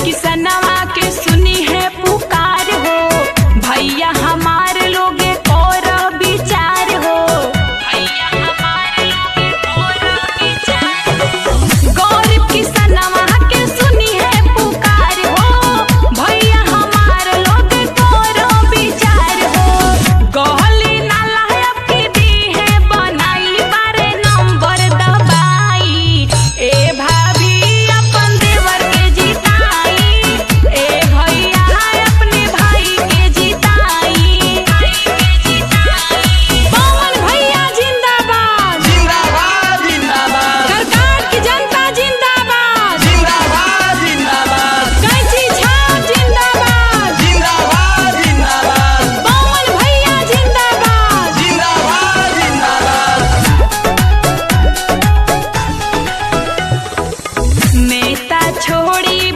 किसनवा के सुनी है पुकार हो, भैया हमारे लोग और विचार हो, भैया हमारे लोग और विचार हो। गौरव किसनवा के सुनी है पुकार हो, भैया हमारे लोग और विचार हो। गहली नाला की दी है बनाई बारे नंबर दबाई, ए भाभी अपन देवर के जिताई, ए भैया अपने भाई के जिताई। पवन भैया जिंदाबाद, जिंदाबाद जिंदाबाद सरकार की जनता जिंदाबाद, जिंदाबाद जिंदाबाद कैंची छाप जिंदाबाद, जिंदाबाद जिंदाबाद पवन भैया जिंदाबाद। जिंदाबाद जिंदाबाद नेता छोड़ी